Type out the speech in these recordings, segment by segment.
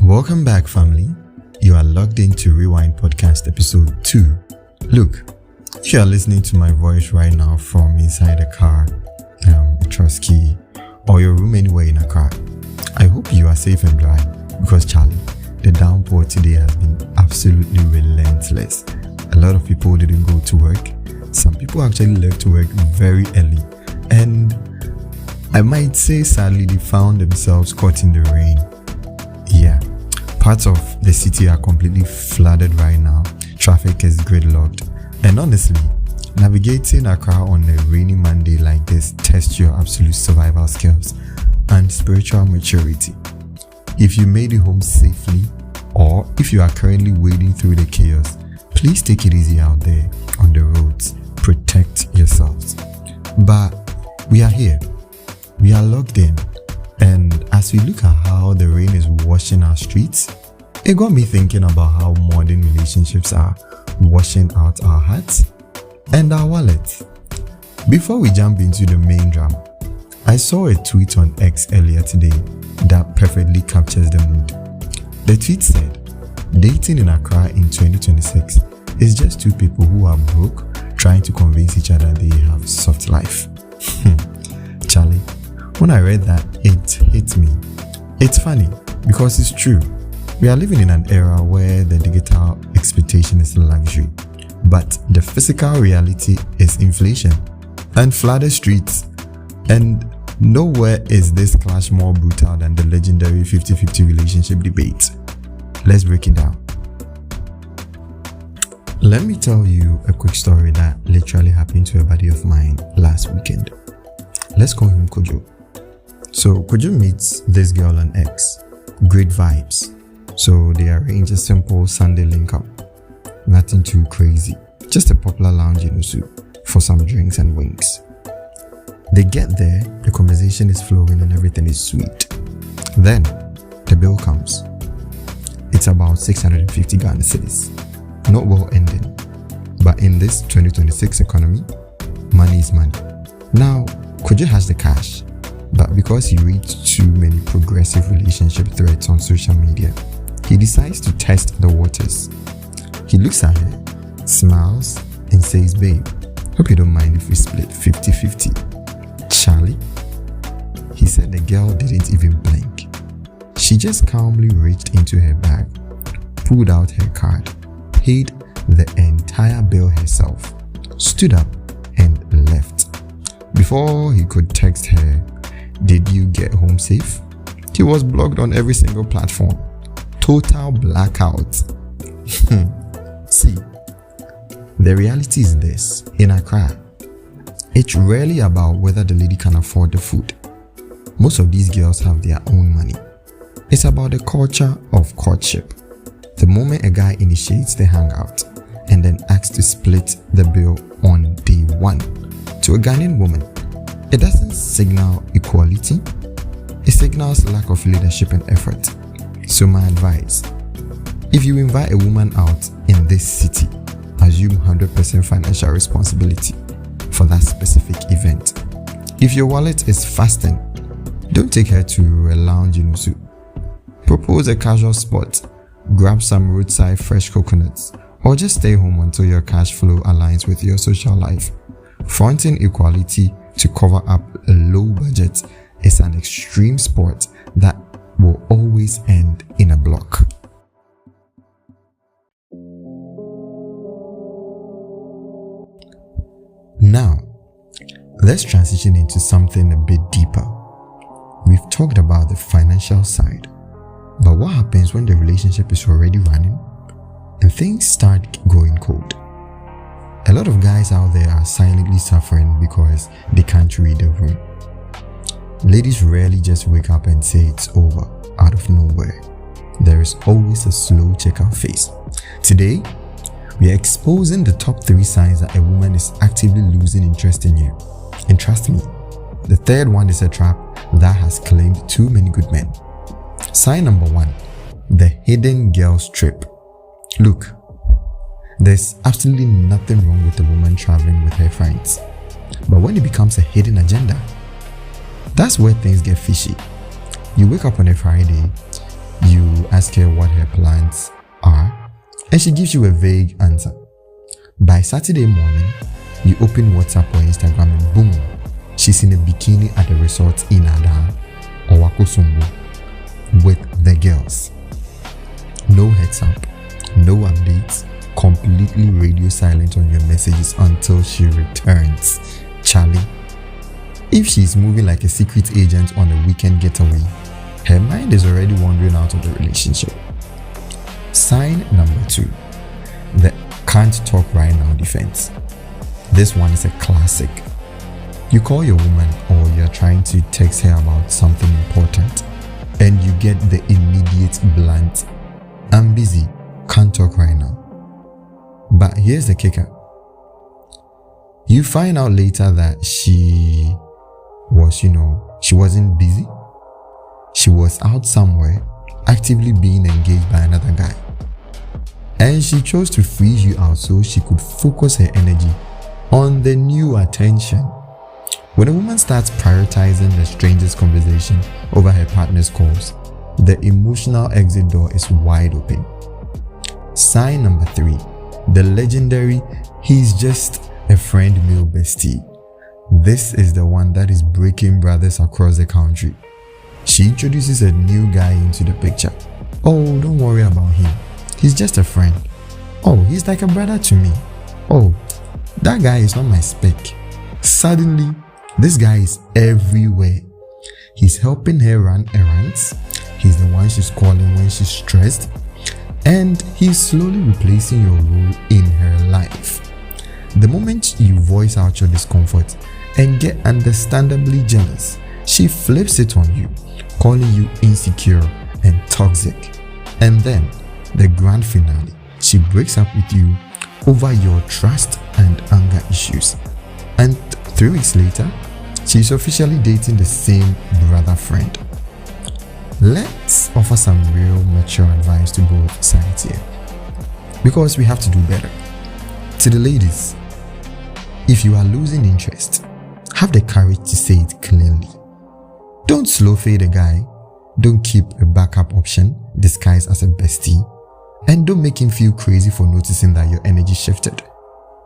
Welcome back, family. You are logged into Rewind Podcast episode 2. Look, if you are listening to my voice right now from inside a car, a trusty, or your room anywhere in Accra, I hope you are safe and dry because Charlie, the downpour today has been absolutely relentless. A lot of people didn't go to work. Some people actually left to work very early, and I might say sadly they found themselves caught in the rain. Yeah, parts of the city are completely flooded right now. Traffic is gridlocked, and honestly, navigating Accra on a rainy Monday like this tests your absolute survival skills and spiritual maturity. If you made it home safely, or if you are currently wading through the chaos, please take it easy out there on the roads. Protect yourselves. But we are here. We are logged in. And as we look at how the rain is washing our streets, it got me thinking about how modern relationships are washing out our hearts and our wallets. Before we jump into the main drama, I saw a tweet on X earlier today that perfectly captures the mood. The tweet said, "Dating in Accra in 2026 is just two people who are broke trying to convince each other they have soft life." Charlie, when I read that, it hit me. It's funny because it's true. We are living in an era where the digital expectation is luxury, but the physical reality is inflation and flooded streets. And nowhere is this clash more brutal than the legendary 50-50 relationship debate. Let's break it down. Let me tell you a quick story that literally happened to a buddy of mine last weekend. Let's call him Kojo. So Kojo meets this girl on X. Great vibes. So they arrange a simple Sunday link up. Nothing too crazy. Just a popular lounge in Usu for some drinks and winks. They get there, the conversation is flowing and everything is sweet. Then the bill comes. It's about 650 Ghana cedis. Not well ending. But in this 2026 economy, money is money. Now, Kojo has the cash. But because he reads too many progressive relationship threads on social media, he decides to test the waters. He looks at her, smiles, and says, "Babe, hope you don't mind if we split 50-50. Charlie?" He said the girl didn't even blink. She just calmly reached into her bag, pulled out her card, paid the entire bill herself, stood up, and left. Before he could text her, "Did you get home safe?" he was blocked on every single platform. Total blackout. See, the reality is this. In Accra, it's rarely about whether the lady can afford the food. Most of these girls have their own money. It's about the culture of courtship. The moment a guy initiates the hangout and then asks to split the bill on day one, to a Ghanaian woman, it doesn't signal equality, it signals lack of leadership and effort. So my advice, if you invite a woman out in this city, assume 100% financial responsibility for that specific event. If your wallet is fasting, don't take her to a lounge in Usu. Propose a casual spot, grab some roadside fresh coconuts, or just stay home until your cash flow aligns with your social life. Fronting equality to cover up a low budget is an extreme sport that will always end in a block. Now, let's transition into something a bit deeper. We've talked about the financial side, but what happens when the relationship is already running and things start going cold? A lot of guys out there are silently suffering because they can't read the room. Ladies rarely just wake up and say it's over out of nowhere. There is always a slow checkout phase. Today, we are exposing the top 3 signs that a woman is actively losing interest in you. And trust me, the third one is a trap that has claimed too many good men. Sign number 1, the hidden girls trip. Look, there's absolutely nothing wrong with a woman traveling with her friends. But when it becomes a hidden agenda, that's where things get fishy. You wake up on a Friday, You ask her what her plans are, and she gives you a vague answer. By Saturday morning, you open WhatsApp or Instagram and boom, she's in a bikini at a resort in Ada or Wakosumbu with the girls. No heads up, no updates, completely radio silent on your messages until she returns. Charlie, if she's moving like a secret agent on a weekend getaway, her mind is already wandering out of the relationship. Sign number 2, the can't talk right now defense. This one is a classic. You call your woman or you're trying to text her about something important and you get the immediate blunt, I'm busy, can't talk right now. But here's the kicker. You find out later that she wasn't busy. She was out somewhere, actively being engaged by another guy. And she chose to freeze you out so she could focus her energy on the new attention. When a woman starts prioritizing the stranger's conversation over her partner's calls, the emotional exit door is wide open. Sign number 3, the legendary he's just a friend male bestie. This is the one that is breaking brothers across the country. She introduces a new guy into the picture. Oh, don't worry about him. He's just a friend. Oh, he's like a brother to me. Oh, that guy is not my spec. Suddenly, this guy is everywhere. He's helping her run errands. He's the one she's calling when she's stressed. And he's slowly replacing your role in her life. The moment you voice out your discomfort and get understandably jealous, she flips it on you, calling you insecure and toxic. And then, the grand finale, she breaks up with you over your trust and anger issues. And 3 weeks later, she's officially dating the same brother friend. Let's offer some real mature advice to both sides here, because we have to do better. To the ladies, if you are losing interest, have the courage to say it clearly. Don't slow fade a guy, don't keep a backup option disguised as a bestie, and don't make him feel crazy for noticing that your energy shifted.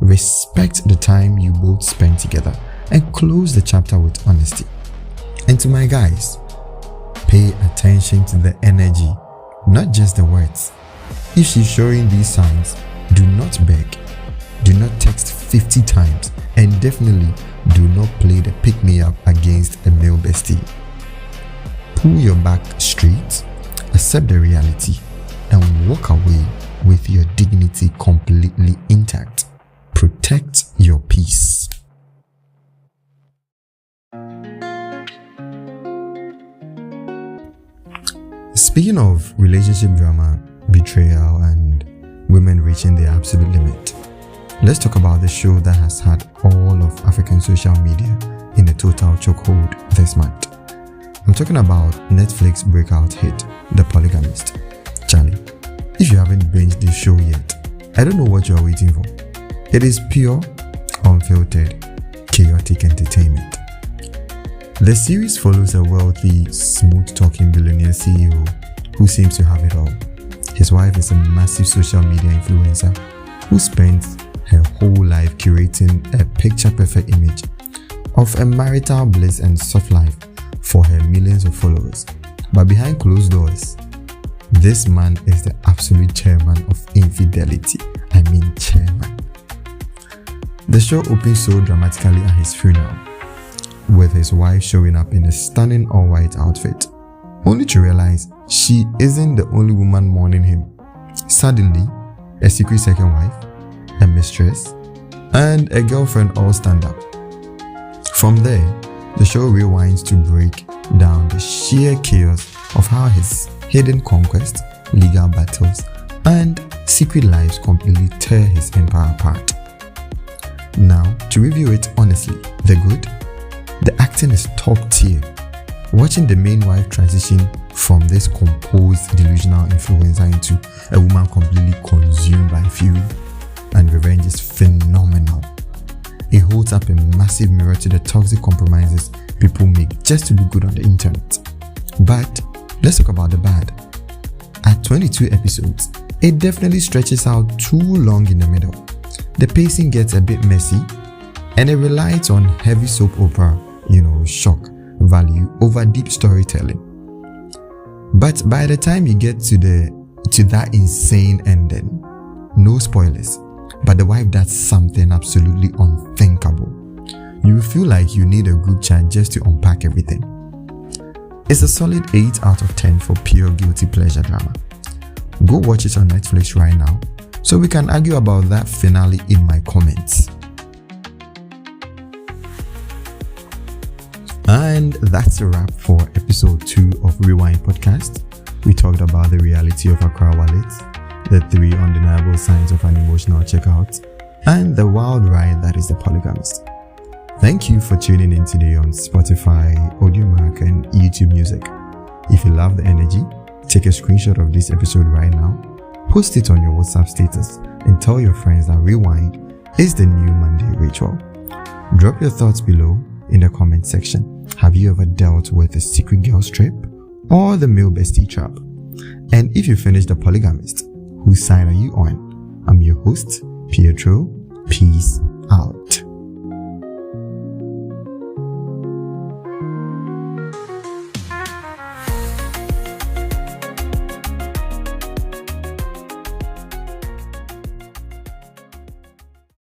Respect the time you both spend together and close the chapter with honesty. And to my guys, pay attention to the energy, not just the words. If she's showing these signs, do not beg, do not text 50 times, and definitely do not play the pick-me-up against a male bestie. Pull your back straight, accept the reality, and walk away with your dignity completely intact. Protect your peace. Speaking of relationship drama, betrayal, and women reaching their absolute limit, let's talk about the show that has had all of African social media in a total chokehold this month. I'm talking about Netflix breakout hit, The Polygamist. Charlie, if you haven't binged this show yet, I don't know what you're waiting for. It is pure, unfiltered, chaotic entertainment. The series follows a wealthy, smooth-talking billionaire CEO who seems to have it all. His wife is a massive social media influencer who spends her whole life curating a picture-perfect image of a marital bliss and soft life for her millions of followers. But behind closed doors, this man is the absolute chairman of infidelity. I mean chairman. The show opens so dramatically at his funeral, with his wife showing up in a stunning all-white outfit, only to realize she isn't the only woman mourning him. Suddenly, a secret second wife, a mistress, and a girlfriend all stand up. From there, the show rewinds to break down the sheer chaos of how his hidden conquests, legal battles, and secret lives completely tear his empire apart. Now, to review it honestly, the good? The acting is top tier. Watching the main wife transition from this composed, delusional influencer into a woman completely consumed by fury and revenge is phenomenal. It holds up a massive mirror to the toxic compromises people make just to look good on the internet. But let's talk about the bad. At 22 episodes, it definitely stretches out too long in the middle. The pacing gets a bit messy, and it relies on heavy soap opera, shock value over deep storytelling. But by the time you get to that insane ending, no spoilers, but the wife does something absolutely unthinkable. You feel like you need a group chat just to unpack everything. It's a solid 8 out of 10 for pure guilty pleasure drama. Go watch it on Netflix right now so we can argue about that finale in my comments. And that's a wrap for episode 2 of Rewind Podcast. We talked about the reality of Accra Wallets, the 3 undeniable signs of an emotional checkout, and the wild ride that is the Polygamist. Thank you for tuning in today on Spotify, Audiomack, and YouTube Music. If you love the energy, take a screenshot of this episode right now, post it on your WhatsApp status, and tell your friends that Rewind is the new Monday ritual. Drop your thoughts below in the comment section. Have you ever dealt with a secret girl trip or the male bestie trap? And if you finished The Polygamist, whose side are you on? I'm your host, Pietro. Peace out.